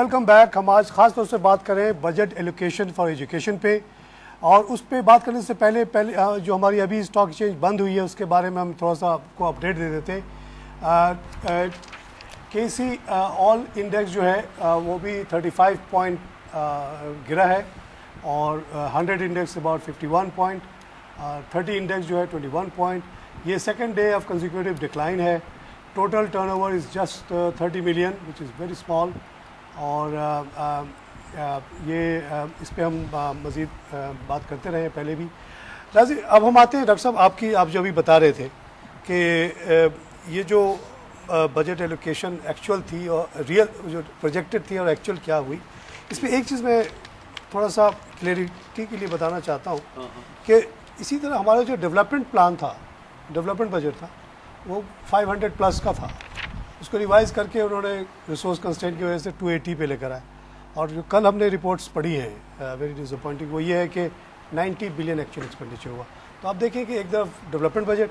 Welcome back. हम आज ख़ास तौर से बात करें बजट एलोकेशन फॉर एजुकेशन पे, और उस पे बात करने से पहले जो हमारी अभी स्टॉक एक्सचेंज बंद हुई है उसके बारे में हम थोड़ा सा आपको अपडेट दे देते। केसी ऑल इंडेक्स जो है वो भी 35 पॉइंट गिरा है, और 100 इंडेक्स अबाउट 51 पॉइंट, 30 इंडेक्स जो है 21 पॉइंट। ये second day of consecutive decline है। Total turnover is just 30 million which is very small, और इस पे हम मज़ीद बात करते रहे पहले भी। राजी, अब हम आते हैं डॉक्टर साहब, आप जो अभी बता रहे थे कि ये जो बजट एलोकेशन एक्चुअल थी और रियल जो प्रोजेक्टेड थी और एक्चुअल क्या हुई, इस पर एक चीज़ मैं थोड़ा सा क्लियरिटी के लिए बताना चाहता हूँ कि इसी तरह हमारा जो डेवलपमेंट प्लान था, डेवलपमेंट बजट था, वो 500 प्लस का था। उसको रिवाइज़ करके उन्होंने रिसोर्स कंस्ट्रेंट की वजह से 280 पे लेकर आए, और जो कल हमने रिपोर्ट्स पढ़ी हैं वेरी डिसअपॉइंटिंग, वो ये है कि 90 बिलियन एक्चुअल एक्सपेंडिचर हुआ। तो आप देखें कि एक तरफ डेवलपमेंट बजट,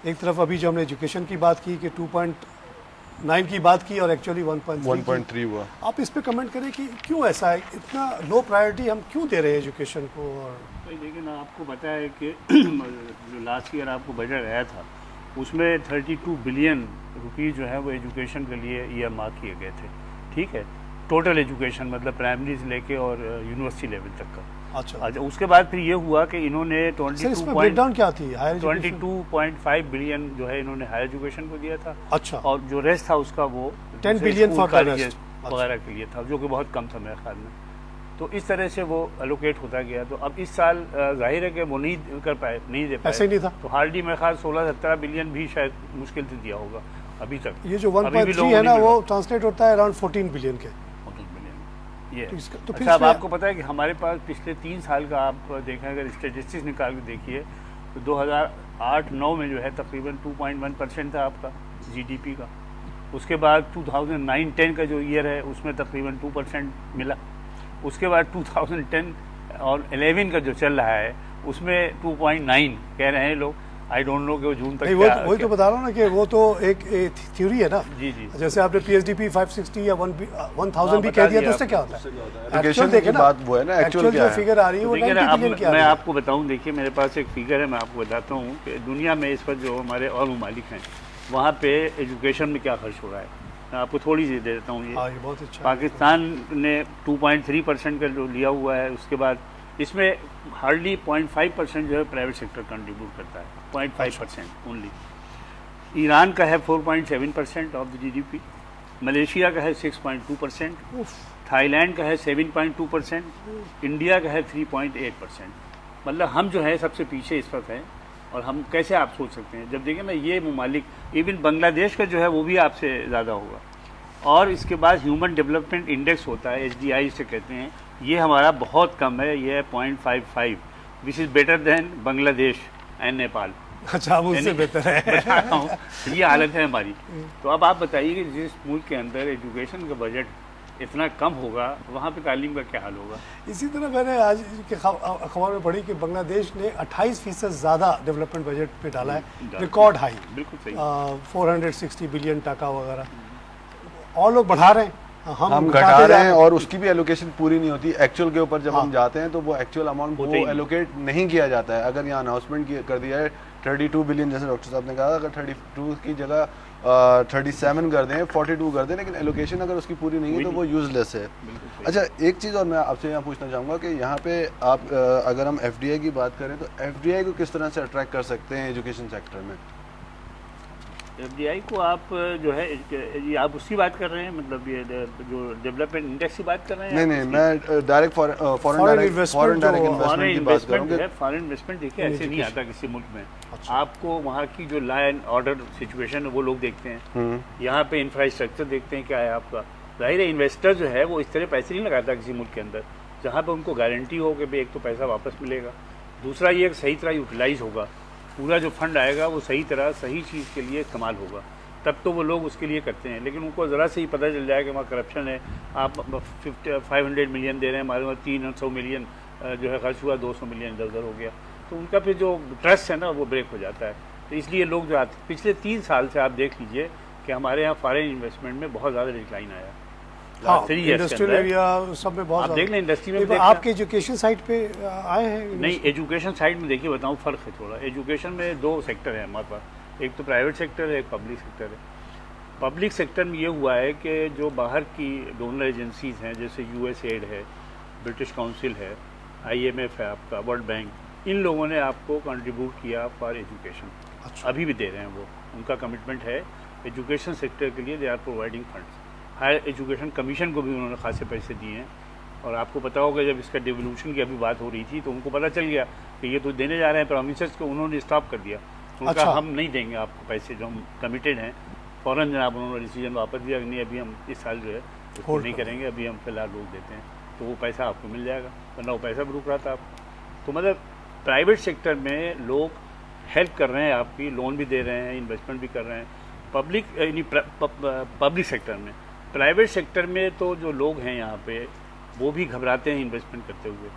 एक तरफ अभी जो हमने एजुकेशन की बात की कि 2.9 की बात की और एक्चुअली 1.3 हुआ। आप इस पे कमेंट करें कि क्यों ऐसा है, इतना लो प्रायोरिटी हम क्यों दे रहे हैं एजुकेशन को। और लेकिन आपको पता है कि जो लास्ट ईयर आपको बजट आया था उसमें 32 बिलियन रुपीज़ जो है वो एजुकेशन के लिए ईएमआर किए गए थे। ठीक है, टोटल एजुकेशन मतलब प्राइमरी से लेके और यूनिवर्सिटी लेवल तक का। अच्छा, उसके बाद फिर ये हुआ कि इन्होंने 22.5 बिलियन जो है इन्होंने हायर एजुकेशन को दिया था। अच्छा, और जो रेस्ट था उसका वो 10 बिलियन वगैरह के लिए था, जो कि बहुत कम था मेरे ख्याल में। तो इस तरह से वो एलोकेट होता गया। तो अब इस साल जाहिर है कि वो नहीं कर पाए, नहीं दे पाए, ऐसे ही नहीं था। तो हार्डली मेरे ख्याल 16-17 बिलियन भी शायद मुश्किल से दिया होगा अभी तक। ये जो 1.3 है ना वो ट्रांसलेट होता है अराउंड 14 बिलियन के। 14 बिलियन ये तो अच्छा। अब आपको पता है कि हमारे पास पिछले 3 साल का आप देखें, अगर स्टेटिस्टिक्स निकाल के देखिए तो 2008-9 में जो है तकरीबन 2.1% था आपका जीडीपी का। उसके बाद 2009-10 का जो ईयर है उसमें तकरीबन 2% मिला। उसके बाद 2010 और 11 का जो चल रहा है उसमें 2.9 कह रहे हैं लोग। आई डोंट नो कि वो जून तक वही तो बता रहा हूँ ना कि वो तो एक थ्योरी है ना। जी जी, जैसे आपने पीएचडीपी 560 या 1000 भी कह दिया तो उससे क्या होता है? एक्चुअल देखें ना, बात वो है ना, एक्चुअल जो फिगर आ रही है वो 90 बिलियन की आ रही है। मैं आपको बताऊं, देखिए मेरे पास एक फिगर है, मैं आपको बताता हूँ कि दुनिया में इस पर जो हमारे और ममालिक हैं वहाँ पे एजुकेशन में क्या खर्च हो रहा है। मैं आपको थोड़ी सी दे देता हूँ। ये बहुत अच्छा। पाकिस्तान ने 2.3% का जो लिया हुआ है, उसके बाद इसमें हार्डली 0.5% जो है प्राइवेट सेक्टर कंट्रीब्यूट करता है, 0.5% ओनली। ईरान का है 4.7% ऑफ द जीडीपी, मलेशिया का है 6.2%, थाईलैंड का है 7.2%, इंडिया का है 3.8%। मतलब हम जो है सबसे पीछे इस वक्त हैं। और हम कैसे आप सोच सकते हैं, जब देखें ना ये ममालिक, इवन बांग्लादेश का जो है वो भी आपसे ज़्यादा होगा। और इसके बाद ह्यूमन डेवलपमेंट इंडेक्स होता है, HDI से कहते हैं, ये हमारा बहुत कम है, ये है 0.55, which is better than Bangladesh and Nepal. अच्छा, उससे बेहतर है। बता रहा हूँ, ये हालत है हमारी। तो अब आप बताइए कि जिस मुल्क के अंदर एजुकेशन का बजट इतना कम होगा, वहाँ पे तालीम का क्या हाल होगा। इसी तरह मैंने आज के अखबार में पढ़ी कि बांग्लादेश ने 28% ज़्यादा डेवलपमेंट बजट पे डाला है, रिकॉर्ड हाई। बिल्कुल सही। 460 बिलियन टाका वगैरह। और लोग बढ़ा रहे हैं, हम घटा रहे हैं, और उसकी भी एलोकेशन पूरी नहीं होती। एक्चुअल के ऊपर जब हम जाते हैं तो वो एक्चुअल अमाउंट वो एलोकेट नहीं किया जाता है। अगर यहाँ अनाउंसमेंट कर दिया है 32 बिलियन, जैसे डॉक्टर साहब ने कहा, अगर 32 की जगह 37 कर दें, 42 कर दें, लेकिन एलोकेशन अगर उसकी पूरी नहीं है तो वो यूजलेस है। अच्छा, एक चीज़ और मैं आपसे यहाँ पूछना चाहूँगा कि यहाँ पे आप अगर हम FDI की बात करें तो FDI को किस तरह से अट्रैक्ट कर सकते हैं एजुकेशन सेक्टर में? FDI को आप जो है, ये आप उसकी बात कर रहे हैं, मतलब ये जो डेवलपमेंट इंडेक्स की बात कर रहे हैं? नहीं, मैं डायरेक्ट फॉरेन डायरेक्ट इन्वेस्टमेंट की बात कर रहा हूँ। फॉरेन इन्वेस्टमेंट देखिए ऐसे नहीं आता किसी मुल्क में। आपको वहाँ की जो लॉ एंड ऑर्डर सिचुएशन है वो लोग देखते हैं, यहाँ पे इंफ्रास्ट्रक्चर देखते हैं क्या है आपका। जाहिर है इन्वेस्टर जो है वो इस तरह पैसे नहीं लगाता किसी मुल्क के अंदर जहाँ पे उनको गारंटी हो कि भाई एक तो पैसा वापस मिलेगा, दूसरा ये सही तरह यूटिलाइज होगा, पूरा जो फंड आएगा वो सही तरह सही चीज़ के लिए इस्तेमाल होगा, तब तो वो लोग उसके लिए करते हैं। लेकिन उनको ज़रा से ही पता चल जाए कि वहाँ करप्शन है, आप 500 मिलियन दे रहे हैं, हमारे वहाँ 300 मिलियन जो है खर्च हुआ, 200 मिलियन इधर उधर हो गया, तो उनका फिर जो ट्रस्ट है ना वो ब्रेक हो जाता है। तो इसलिए लोग जो पिछले 3 साल से आप देख लीजिए कि हमारे यहाँ फॉरेन इन्वेस्टमेंट में बहुत ज़्यादा डिक्लाइन आया। हाँ, इंडस्ट्रियल एरिया सब में बहुत आप देख लें इंडस्ट्री में। आपके एजुकेशन साइड पे आए हैं? नहीं, एजुकेशन साइड में देखिए बताऊँ फ़र्क है थोड़ा। एजुकेशन में दो सेक्टर है हमारे पास, एक तो प्राइवेट सेक्टर है, एक पब्लिक सेक्टर है। पब्लिक सेक्टर में ये हुआ है कि जो बाहर की डोनर एजेंसीज़ हैं, जैसे यूएसएड है, ब्रिटिश काउंसिल है, IMF है आपका, वर्ल्ड बैंक, इन लोगों ने आपको कंट्रीब्यूट किया फॉर एजुकेशन। अच्छा। अभी भी दे रहे हैं वो, उनका कमिटमेंट है एजुकेशन सेक्टर के लिए। They are providing funds. Higher education commission को भी उन्होंने खासे पैसे दिए हैं। और आपको पता होगा जब इसका डिवोल्यूशन की अभी बात हो रही थी तो उनको पता चल गया कि ये तो देने जा रहे हैं प्रोमिसेस को, उन्होंने स्टॉप कर दिया। उनका अच्छा। हम नहीं देंगे आपको पैसे जो हम कमिटेड हैं। फ़ौरन जनाब उन्होंने डिसीजन वापस दिया कि नहीं, अभी हम इस साल जो है उसको नहीं करेंगे, अभी हम फिलहाल रोक देते हैं। तो वो पैसा आपको मिल जाएगा, वरना वो पैसा भी रुक रहा था आपको। तो मतलब प्राइवेट सेक्टर में लोग हेल्प कर रहे हैं आपकी, लोन भी दे रहे हैं, इन्वेस्टमेंट भी कर रहे हैं। पब्लिक सेक्टर में, प्राइवेट सेक्टर में तो जो लोग हैं यहाँ पे वो भी घबराते हैं इन्वेस्टमेंट करते हुए।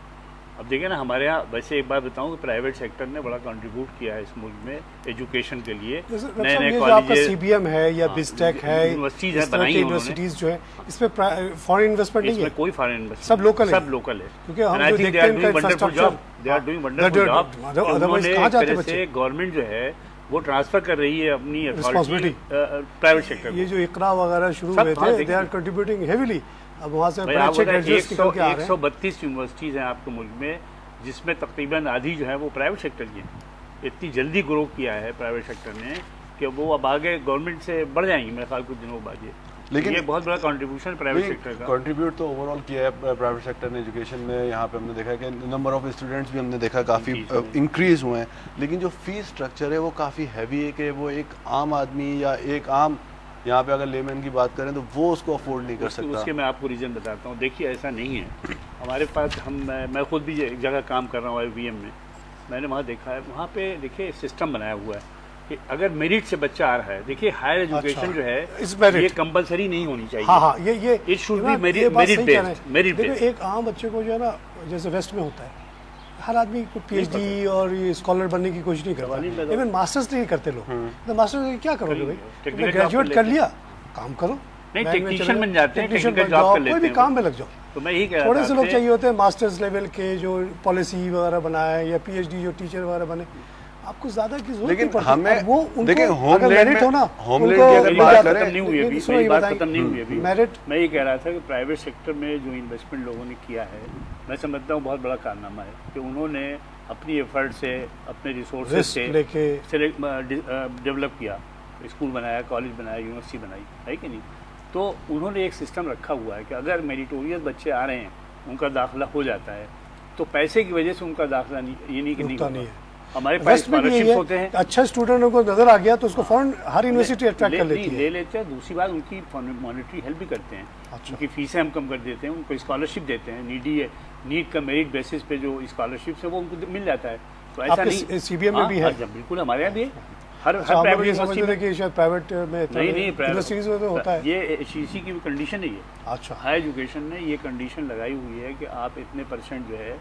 अब देखिए ना, हमारे यहाँ वैसे एक बात बताऊँ कि प्राइवेट सेक्टर ने बड़ा कंट्रीब्यूट किया है इस मुल्क में एजुकेशन के लिए। नए नए कॉलेजेस, CBM है या बिस्टेक है, यूनिवर्सिटीज है बनाई हैं यूनिवर्सिटीज जो है, इसमें फॉरेन इन्वेस्टमेंट नहीं है, कोई फॉरेन इन्वेस्टमेंट, सब लोकल है, सब लोकल है। क्योंकि हम जो देखते हैं इनका infrastructure, they are doing wonderful job. Otherwise कहाँ जाते बच्चे? गवर्नमेंट जो है वो ट्रांसफर कर रही है अपनी अथॉरिटी प्राइवेट सेक्टर। ये जो इकरा वगैरह शुरू हुए थे, दे आर कंट्रीब्यूटिंग हेवीली। अब वहाँ से अच्छे ग्रेजुएट्स निकल के आ रहे हैं। 132 यूनिवर्सिटीज़ हैं आपके मुल्क में, जिसमें तकरीबन आधी जो है वो प्राइवेट सेक्टर की है। इतनी जल्दी ग्रो किया है प्राइवेट सेक्टर ने कि वो अब आगे गवर्नमेंट से बढ़ जाएंगी मेरे ख्याल कुछ दिनों बाद। ये लेकिन ये बहुत बड़ा कंट्रीब्यूशन प्राइवेट सेक्टर का। कंट्रीब्यूट तो ओवरऑल किया है प्राइवेट सेक्टर ने एजुकेशन में। यहाँ पे हमने देखा कि नंबर ऑफ स्टूडेंट्स भी हमने देखा काफ़ी इंक्रीज हुए हैं, लेकिन जो फीस स्ट्रक्चर है वो काफ़ी हैवी है कि वो एक आम आदमी या एक आम यहाँ पे अगर लेमैन की बात करें तो वो उसको अफोर्ड नहीं कर सकता। उसके मैं आपको रीज़न बताता हूँ। देखिए ऐसा नहीं है, हमारे पास मैं खुद भी एक जगह काम कर रहा हूँ IVM में, मैंने वहाँ देखा है, वहाँ पे देखिए सिस्टम बनाया हुआ है कि अगर मेरिट से बच्चा आ रहा है, देखिए हायर एजुकेशन जो है ये कंपलसरी नहीं होनी चाहिए। हाँ, ये it should be merit based. एक आम बच्चे को जो है ना, जैसे वेस्ट में होता है, हर आदमी को PhD और ये स्कॉलर बनने की कोशिश नहीं करता, इवन मास्टर्स नहीं करते लोग। तो मास्टर्स क्या करोगे भाई? ग्रेजुएट कर लिया, काम करो, नहीं टेक्नीशियन बन जाते हैं, टेक्निकल जॉब कोई भी काम में लग जाओ। तो मैं यही कह रहा था, थोड़े से लोग चाहिए होते हैं मास्टर्स लेवल के जो पॉलिसी वगैरह बनाए या PhD जो टीचर वगैरह बने। आपको ज्यादा की जरूरत नहीं पड़ती। हमें वो देखिए होमलैंड में होमलैंड की अगर बात करें, नहीं हुई अभी, मेरी बात खत्म नहीं हुई अभी। मैं ये कह रहा था कि प्राइवेट सेक्टर में जो इन्वेस्टमेंट लोगों ने किया है, मैं समझता हूँ बहुत बड़ा कारनामा है कि उन्होंने अपनी एफर्ट से, अपने रिसोर्सेज से डेवलप किया, स्कूल बनाया, कॉलेज बनाया, यूनिवर्सिटी बनाई, है कि नहीं। तो उन्होंने एक सिस्टम रखा हुआ है कि अगर मेरिटोरियस बच्चे आ रहे हैं, उनका दाखिला हो जाता है, तो पैसे की वजह से उनका दाखिला ये नहीं कि नहीं है। हमारे पास स्कॉलरशिप्स होते हैं, अच्छा स्टूडेंटों को नजर आ गया तो उसको फॉरन हर यूनिवर्सिटी अट्रैक्ट कर लेती है, ले लेते हैं। दूसरी बात, उनकी मॉनेटरी हेल्प भी करते हैं। अच्छा। उनकी फीसें हम कम कर देते हैं, उनको स्कॉलरशिप देते हैं। नीट का मेरिट बेसिस पे जो स्कॉलरशिप है वो उनको मिल जाता है। तो ऐसा नहीं CBM में भी है? बिल्कुल, हमारे यहाँ भी है। हर प्राइवेट यूनिवर्सिटी में, शायद प्राइवेट में नहीं यूनिवर्सिटीज में तो होता है। ये HEC की कंडीशन है ये। अच्छा। हायर एजुकेशन ने ये कंडीशन लगाई हुई है कि आप इतने % जो है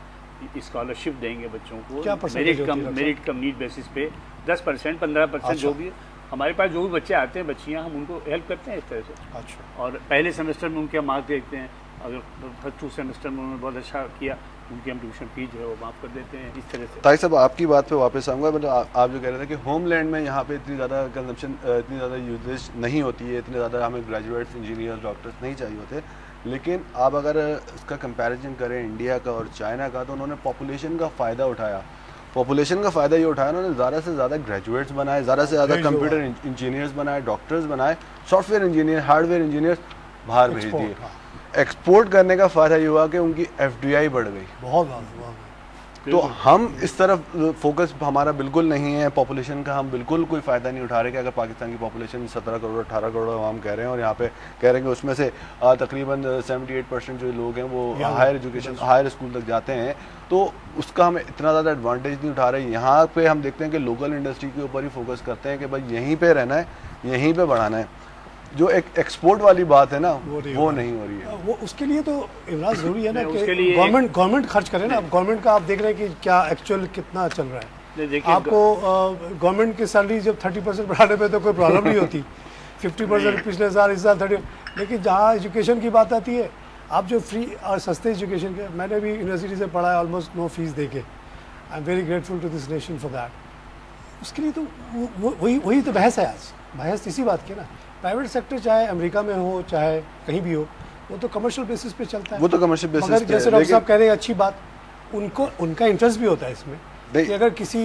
स्कॉलरशिप देंगे बच्चों को, मेरिट कम नीट बेसिस पे 10%, 15% जो भी। हमारे पास जो भी बच्चे आते हैं, बच्चियां, हम उनको हेल्प करते हैं इस तरह से। अच्छा। और पहले सेमेस्टर में उनके मार्क्स देखते हैं, अगर फर्स्ट 2 सेमेस्टर में उन्होंने बहुत अच्छा किया, उनकी हम ट्यूशन फीस जो है वो माफ़ कर देते हैं, इस तरह से। ताकि साहब आपकी बात पे वापस आऊँगा, मतलब आप जो कह रहे थे कि होमलैंड में यहाँ पे इतनी ज़्यादा कंजम्पशन, इतनी ज़्यादा यूजेज नहीं होती है, इतने ज़्यादा हमें ग्रेजुएट्स, इंजीनियर्स, डॉक्टर्स नहीं चाहिए होते। लेकिन आप अगर इसका कंपैरिजन करें इंडिया का और चाइना का, तो उन्होंने पॉपुलेशन का फ़ायदा उठाया। पॉपुलेशन का फ़ायदा ये उठाया, उन्होंने ज़्यादा से ज़्यादा ग्रेजुएट्स बनाए, ज़्यादा से ज़्यादा कंप्यूटर इंजीनियर्स बनाए, डॉक्टर्स बनाए, सॉफ्टवेयर इंजीनियर, हार्डवेयर इंजीनियर्स बाहर भेज दिए। एक्सपोर्ट करने का फ़ायदा ये हुआ कि उनकी FDI बढ़ गई बहुत ज़्यादा। तो हम इस तरफ फोकस हमारा बिल्कुल नहीं है, पॉपुलेशन का हम बिल्कुल कोई फ़ायदा नहीं उठा रहे कि अगर पाकिस्तान की पॉपुलेशन 17 करोड़ 18 करोड़ हम कह रहे हैं, और यहाँ पे कह रहे हैं कि उसमें से तकरीबन 78% जो लोग हैं वो हायर एजुकेशन, हायर स्कूल तक जाते हैं, तो उसका हम इतना ज़्यादा एडवांटेज नहीं उठा रहे। यहाँ पे हम देखते हैं कि लोकल इंडस्ट्री के ऊपर ही फोकस करते हैं कि भाई यहीं पर रहना है, यहीं पर बढ़ाना है। जो एक एक्सपोर्ट वाली बात है ना, वो नहीं हो रही है। वो उसके लिए तो इमरान जरूरी है ना कि गवर्नमेंट खर्च करे ना। अब गवर्नमेंट का आप देख रहे हैं कि क्या एक्चुअल कितना चल रहा है। आपको गवर्नमेंट की सैलरी जब 30% बढ़ाने पे तो कोई प्रॉब्लम नहीं होती, 50% पिछले साल, इस साल 30, लेकिन जहाँ एजुकेशन की बात आती है, आप जो फ्री और सस्ते एजुकेशन के, मैंने भी यूनिवर्सिटी से पढ़ा है ऑलमोस्ट नो फीस दे के, I am very grateful to this nation for that. उसके लिए तो वही तो बहस है आज, बहस इसी बात की ना। प्राइवेट सेक्टर चाहे अमेरिका में हो चाहे कहीं भी हो, वो तो कमर्शियल बेसिस पे चलता है, वो तो कमर्शियल बेसिस मगर जैसे डॉक्टर साहब कह रहे हैं अच्छी बात, उनका इंटरेस्ट भी होता है इसमें कि अगर किसी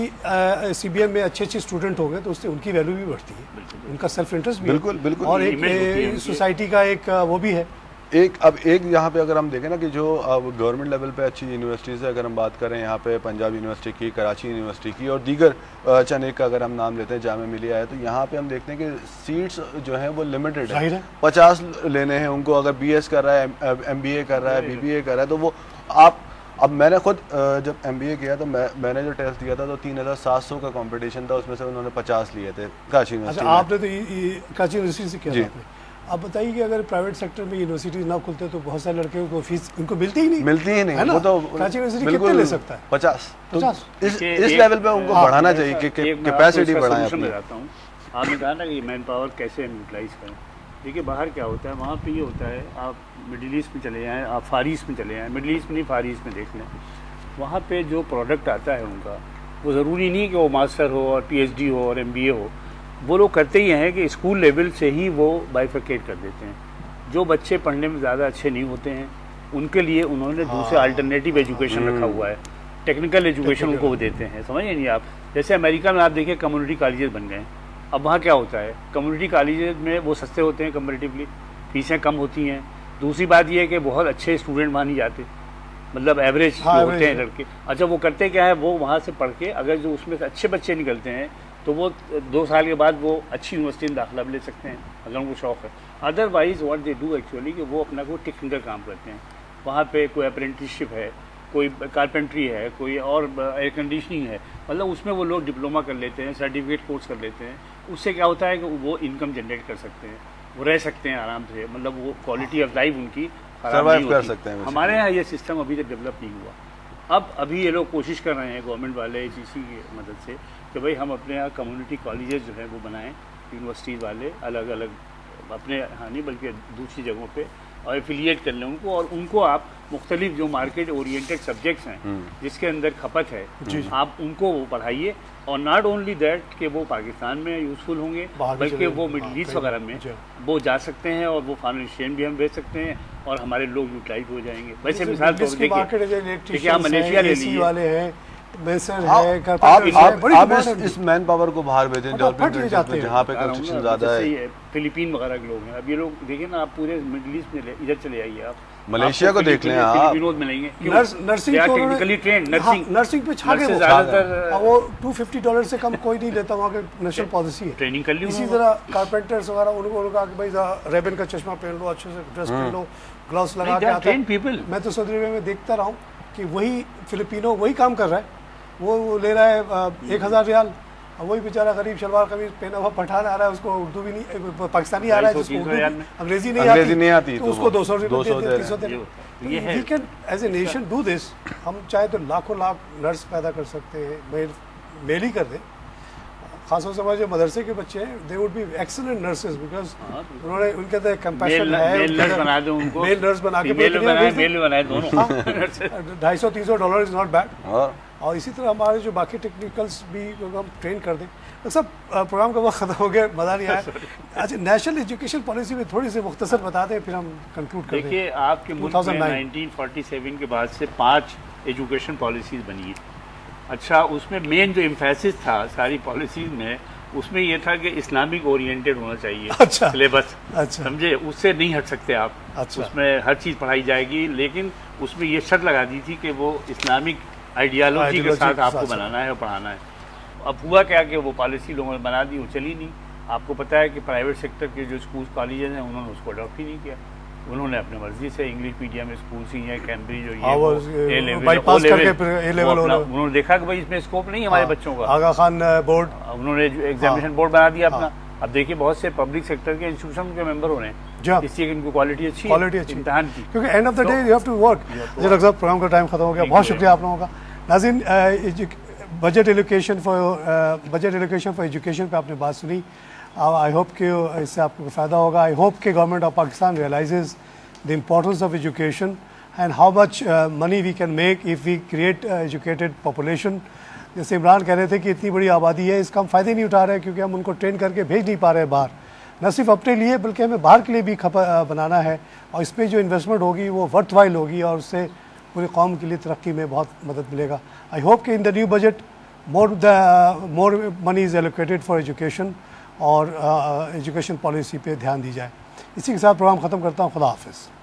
CBM में अच्छे स्टूडेंट हो गए तो उससे उनकी वैल्यू भी बढ़ती है, उनका सेल्फ इंटरेस्ट भी बिल्कुल और एक सोसाइटी का एक वो भी है। अब एक यहाँ पे अगर हम देखें ना कि जो गवर्नमेंट लेवल पे अच्छी यूनिवर्सिटीज़ है, अगर हम बात करें यहाँ पे पंजाब यूनिवर्सिटी की, कराची यूनिवर्सिटी की और दीगर चंद एक का अगर हम नाम लेते हैं, जामिया मिलिया है, तो यहाँ पे हम देखते हैं कि सीट्स जो हैं वो लिमिटेड है। 50 लेने हैं उनको, अगर BS कर रहा है, MBA कर रहा है, BBA कर रहा है, तो वो अब मैंने खुद जब MBA किया तो मैंने जो टेस्ट दिया था तो 3700 का कंपटीशन था, उसमें से उन्होंने 50 लिए थे कराची यूनिवर्सिटी। आपने तो कराची यूनिवर्सिटी से किया था। अब बताइए कि अगर प्राइवेट सेक्टर में यूनिवर्सिटी ना खुलते तो बहुत सारे लड़के को फीस उनको मिलती ही नहीं, है ना? वो तो कराची यूनिवर्सिटी कितने ले सकता है? 50। तो इस लेवल पे उनको बढ़ाना चाहिए कि कैपेसिटी बढ़ाएं अपनी। आपने कहा ना कि मैन पावर कैसे यूटिलाइज करें। देखिए बाहर क्या होता है, वहाँ पे ये होता है, आप मिडिल ईस्ट में चले जाएँ, आप फार ईस्ट में चले जाएँ, मिडिल ईस्ट में नहीं फार ईस्ट में देख लें, वहाँ पे जो प्रोडक्ट आता है उनका, वो ज़रूरी नहीं कि वो मास्टर हो और PhD हो और MBA हो, वो लोग करते ही हैं कि स्कूल लेवल से ही वो बाइफरकेट कर देते हैं। जो बच्चे पढ़ने में ज़्यादा अच्छे नहीं होते हैं उनके लिए उन्होंने दूसरे अल्टरनेटिव एजुकेशन रखा हुआ है, टेक्निकल एजुकेशन उनको वो देते हैं, समझिए नहीं आप। जैसे अमेरिका में आप देखिए कम्युनिटी कॉलेजेस बन गए हैं, अब वहाँ क्या होता है, कम्युनिटी कॉलेजेस में वो सस्ते होते हैं कंपेरेटिवली, फीसें कम होती हैं। दूसरी बात ये है कि बहुत अच्छे स्टूडेंट वहाँ नहीं जाते, मतलब एवरेज होते हैं लड़के। अच्छा वो करते क्या है, वो वहाँ से पढ़ के अगर जो उसमें से अच्छे बच्चे निकलते हैं तो वो 2 साल के बाद वो अच्छी यूनिवर्सिटी में दाखिला भी ले सकते हैं अगर उनको शौक है। Otherwise what they do actually कि वो अपना कोई टेक्निकल काम करते हैं, वहाँ पे कोई अप्रेंटिसशिप है, कोई कारपेंट्री है, कोई और एयर कंडीशनिंग है, मतलब उसमें वो लोग डिप्लोमा कर लेते हैं, सर्टिफिकेट कोर्स कर लेते हैं। उससे क्या होता है कि वो इनकम जनरेट कर सकते हैं, वो रह सकते हैं आराम से, मतलब वो क्वालिटी ऑफ लाइफ उनकी सर्वाइव कर सकते हैं। हमारे यहाँ ये सिस्टम अभी तक डेवलप नहीं हुआ। अब अभी ये लोग कोशिश कर रहे हैं गवर्नमेंट वाले HEC की मदद से कि भाई हम अपने यहाँ कम्युनिटी कॉलेजेस जो है वो बनाएं, यूनिवर्सिटीज़ वाले अलग अलग अपने यहाँ नहीं बल्कि दूसरी जगहों पे, और एफिलिएट कर लें उनको, और उनको आप मुख्तलिफ जो मार्केट ओरिएंटेड सब्जेक्ट्स हैं जिसके अंदर खपत है आप उनको वो पढ़ाइए। और नॉट ओनली दैट कि वो पाकिस्तान में यूज़फुल होंगे बल्कि वो मिडिल ईस्ट वगैरह में वो जा सकते हैं और वो फॉरेन एक्सचेंज भी हम भेज सकते हैं और हमारे लोग यूटिलाइज हो जाएंगे। वैसे मिसाल तौर पर देखिए आप मलेशिया ले लीजिए, आप इस मैन पावर को बाहर भेजें जहाँ पे कंस्ट्रक्शन ज़्यादा है, फिलीपीन वगैरह के लोग हैं। अब ये लोग देखिए ना, आप पूरे मिडिल ईस्ट में इधर चले आइए, आप मलेशिया को देख लें, आप फिलीपीनोज मिलेंगे, नर्सिंग टेक्निकली ट्रेंड नर्सिंग पे छा गए ज़्यादातर, वो $250 से कम कोई नहीं लेता, वहाँ के नेशनल पॉलिसी है, ट्रेनिंग कर ली। इसी तरह कारपेंटर्स वगैरह उनको कहा कि भाई रेबन का चश्मा पहन लो, अच्छे से ड्रेस पहन लो, ग्लव्स लगा के आता है। मैं तो सऊदी अरब में देखता रहा हूँ कि वही फिलिपिनो वही काम कर रहा है, वो ले रहा है 1000 रियाल, और वही बेचारा गरीब शलवार कमीज पहना हुआ पठान आ रहा है, उसको उर्दू भी नहीं, पाकिस्तानी आ रहा है जिसको अंग्रेजी नहीं आती तो उसको 200 रुपये 300 दे। We can as a nation do this. हम चाहे तो लाखों लाख नर्स पैदा कर सकते हैं, मेल ही कर दें, खासतौर से हमारे जो मदरसे के बच्चे हैं, they would be excellent nurses because उन्होंने उनके अंदर कंपैशन है, मेल नर्स बना दो उनको, मेल नर्स बना के मेल बनाए दोनों। $250-300 इज नॉट बैड। और इसी तरह हमारे जो बाकी टेक्निकल्स भी हम ट्रेन कर दें। तो सब प्रोग्राम का वक्त खत्म हो गया, मज़ा नहीं आया। अच्छा, नेशनल एजुकेशन पॉलिसी में थोड़ी सी मुख्तसर बता दें, फिर हम कंक्लूड कर दें। देखिए आपके मुल्क में 1947 के बाद से 5 एजुकेशन पॉलिसीज़ बनी है। अच्छा, उसमें मेन जो एम्फेसिस था सारी पॉलिसीज़ में, उसमें ये था कि इस्लामिक ओरिएंटेड होना चाहिए। अच्छा, सिलेबस, अच्छा, समझे, उससे नहीं हट सकते आप। अच्छा, उसमें हर चीज़ पढ़ाई जाएगी, लेकिन उसमें ये शर्त लगा दी थी कि वो इस्लामिक आइडियालॉजी के साथ आपको बनाना है और पढ़ाना है। अब हुआ क्या कि वो पॉलिसी लोगों ने बना दी, वो चली नहीं। आपको पता है कि प्राइवेट सेक्टर के जो स्कूल कॉलेजेस हैं उन्होंने उसको अडॉप्ट ही नहीं किया, उन्होंने अपने मर्जी से इंग्लिश मीडियम स्कूल ही है, कैम्ब्रिज और ये उन्होंने देखा कि भाई इसमें स्कोप नहीं है हमारे बच्चों का। आगा खान बोर्ड, उन्होंने एग्जामिनेशन बोर्ड बना दिया अपना। अब देखिए बहुत से पब्लिक सेक्टर के इंस्टीट्यूशन के मेंबर हो रहे हैं, इसलिए इनको क्वालिटी अच्छी इम्तिहान की, क्योंकि end of the day you have to work. Doctor साहब, प्रोग्राम का टाइम खत्म हो गया, बहुत शुक्रिया आप लोगों का। नाज़रीन, बजट एलोकेशन फॉर एजुकेशन पे आपने बात सुनी, आई होप कि इससे आपको फ़ायदा होगा. आई होप कि government of Pakistan realizes the importance of education and how much money we can make if we create educated population. जैसे इमरान कह रहे थे कि इतनी बड़ी आबादी है, इसका हम फ़ायदे नहीं उठा रहे क्योंकि हम उनको ट्रेन करके भेज नहीं पा रहे बाहर, न सिर्फ अपने लिए बल्कि हमें बाहर के लिए भी बनाना है. और इसमें जो इन्वेस्टमेंट होगी वो वर्थवाइल होगी और उससे पूरी कौम के लिए तरक्की में बहुत मदद मिलेगा. आई होप कि in the new budget more money is allocated for education और एजुकेशन पॉलिसी पे ध्यान दी जाए. इसी के साथ प्रोग्राम ख़त्म करता हूँ. खुदा हाफिज़.